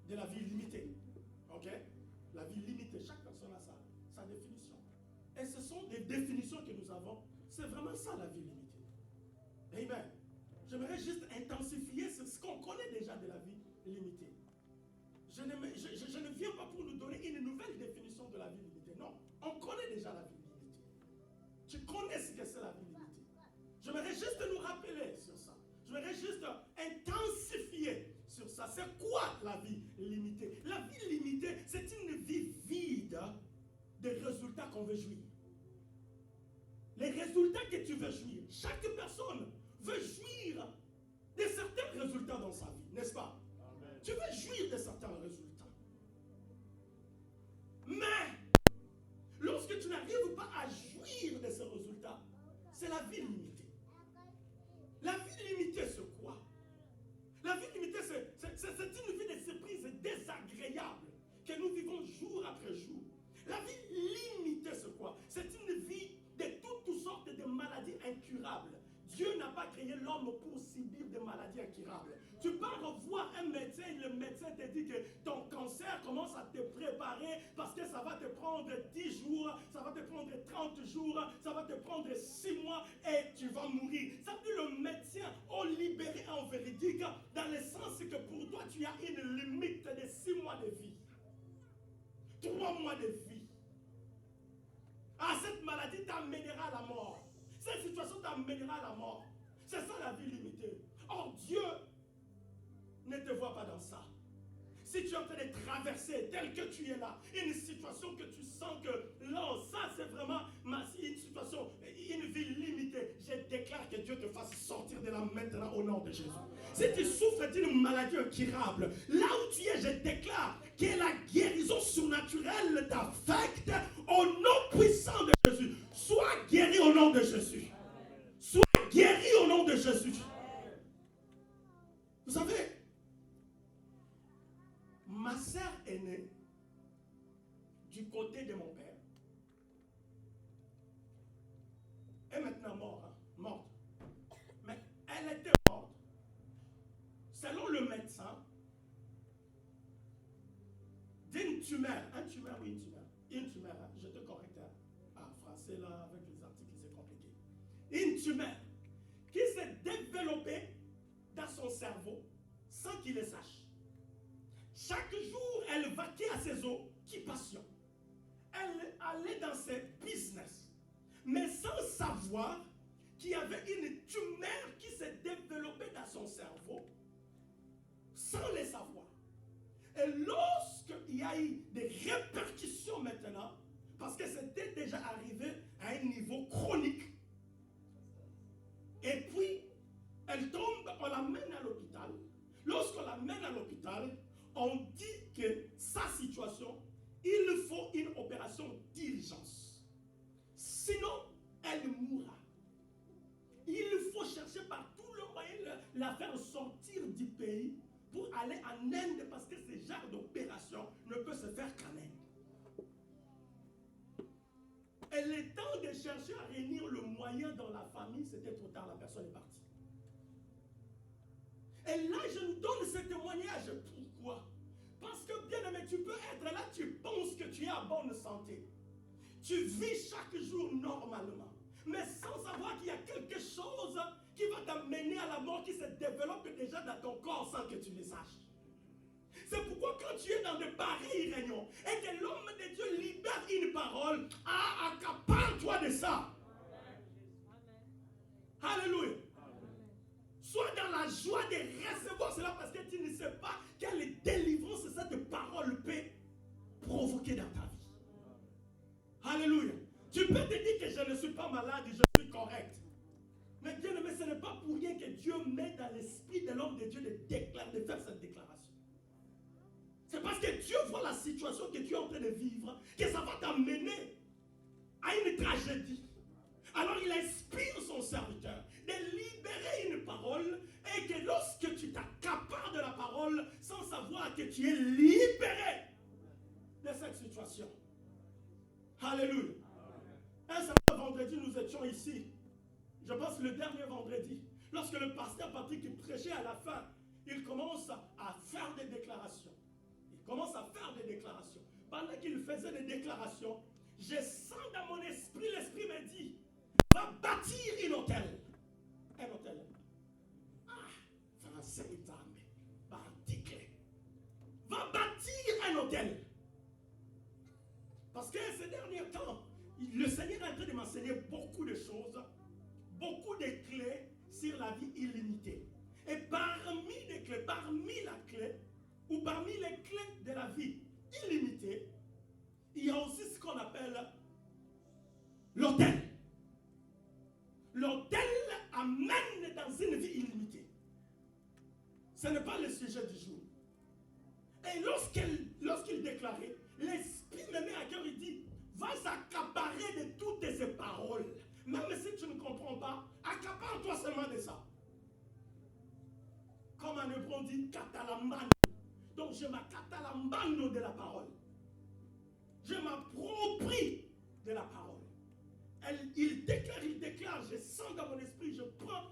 de la vie limitée. Ok? La vie limitée, chaque personne a sa définition. Et ce sont des définitions que nous avons. C'est vraiment ça la vie limitée. Amen. J'aimerais juste intensifier ce qu'on connaît déjà de la vie limitée. Je ne viens pas pour nous donner une nouvelle définition de la vie limitée. Non, on connaît déjà la vie limitée. Tu connais ce que c'est la vie limitée. J'aimerais juste nous rappeler sur ça. J'aimerais juste intensifier sur ça. C'est quoi la vie limitée? La vie limitée, c'est une vie vide des résultats qu'on veut jouir. Les résultats que tu veux jouir. Chaque personne veut jouir de certains résultats dans sa vie, n'est-ce pas? Amen. Tu veux jouir de certains résultats. Mais, lorsque tu n'arrives pas à jouir de ces résultats, c'est la vie limitée. La vie limitée, c'est quoi? La vie limitée, c'est une vie de surprises désagréables que nous vivons jour après jour. La vie limitée, c'est quoi? C'est une vie de toutes sortes de maladies incurables. Dieu n'a pas créé l'homme pour subir des maladies incurables. Tu pars voir un médecin, le médecin te dit que ton cancer commence à te préparer parce que ça va te prendre 10 jours, ça va te prendre 30 jours, ça va te prendre 6 mois et tu vas mourir. Ça veut dire le médecin a libéré en véridique dans le sens que pour toi tu as une limite de 6 mois de vie. 3 mois de vie. Ah, cette maladie t'amènera à la mort. Cette situation t'amènera à la mort. C'est ça la vie limitée. Or, Dieu ne te voit pas dans ça. Si tu es en train de traverser tel que tu es là, une situation que tu sens que là, ça c'est vraiment une situation, une vie limitée, je déclare que Dieu te fasse sortir de là maintenant au nom de Jésus. Si tu souffres d'une maladie incurable, là où tu es, je déclare que la guérison surnaturelle t'affecte au nom puissant de Jésus. Sois guéri au nom de Jésus. Sois guéri au nom de Jésus. Vous savez, ma sœur aînée, du côté de mon père, est maintenant morte. Mais elle était morte. Selon le médecin, d'une tumeur, une tumeur, je te correcte, en français là, avec les articles c'est compliqué. Une tumeur qui s'est développée dans son cerveau sans qu'il le sache. Chaque jour, elle vaquait à ses occupations. Elle allait dans ses business. Mais sans savoir qu'il y avait une tumeur qui s'est développée dans son cerveau, sans le savoir. Et lorsqu'il y a eu des répercussions maintenant, parce que c'était déjà arrivé à un niveau chronique, et puis elle tombe, on l'amène à l'hôpital. Lorsqu'on l'amène à l'hôpital, on dit que sa situation, il faut une opération d'urgence. Sinon, elle mourra. Il faut chercher par tout le moyen la faire sortir du pays pour aller en Inde parce que ce genre d'opération ne peut se faire qu'en Inde. Et le temps de chercher à réunir le moyen dans la famille, c'était trop tard, la personne est partie. Et là, je nous donne ce témoignage. Pourquoi? Parce que, bien aimé, tu peux être là, tu penses que tu es en bonne santé. Tu vis chaque jour normalement. Mais sans savoir qu'il y a quelque chose qui va t'amener à la mort qui se développe déjà dans ton corps sans que tu le saches. C'est pourquoi quand tu es dans de pareilles réunions et que l'homme de Dieu libère une parole, accapare-toi de ça. Alléluia. Sois dans la joie de recevoir cela parce que tu ne sais pas quelle délivrance cette parole peut provoquer dans ta vie. Alléluia. Tu peux te dire que je ne suis pas malade et je suis correct. Mais bien aimé, ce n'est pas pour rien que Dieu met dans l'esprit de l'homme de Dieu de faire cette déclaration. C'est parce que Dieu voit la situation que tu es en train de vivre, que ça va t'amener à une tragédie. Alors il inspire son serviteur de libérer une parole et que lorsque tu t'accapares de la parole sans savoir que tu es libéré de cette situation. Alléluia. Un certain vendredi, nous étions ici. Je pense le dernier vendredi. Lorsque le pasteur Patrick prêchait à la fin, il commence à faire des déclarations. déclarations. Pendant qu'il faisait des déclarations, je sens dans mon esprit, l'esprit me dit, va bâtir un hôtel. Un hôtel. Ah, français, article. Va bâtir un hôtel. Parce que ces derniers temps, le Seigneur est en train de m'enseigner beaucoup de choses, beaucoup de clés sur la vie illimitée. Et parmi les clés, parmi la clé, ou parmi les clés de la vie illimitée, il y a aussi ce qu'on appelle l'autel. L'autel amène dans une vie illimitée. Ce n'est pas le sujet du jour. Et lorsqu'il déclarait, l'Esprit me met à cœur, il dit, va s'accaparer de toutes ces paroles. Même si tu ne comprends pas, accapare-toi seulement de ça. Comme en hébreu on dit, katalambano. Donc je m'acatalambano de la parole. Je m'approprie de la parole. Il déclare, je sens dans mon esprit, je prends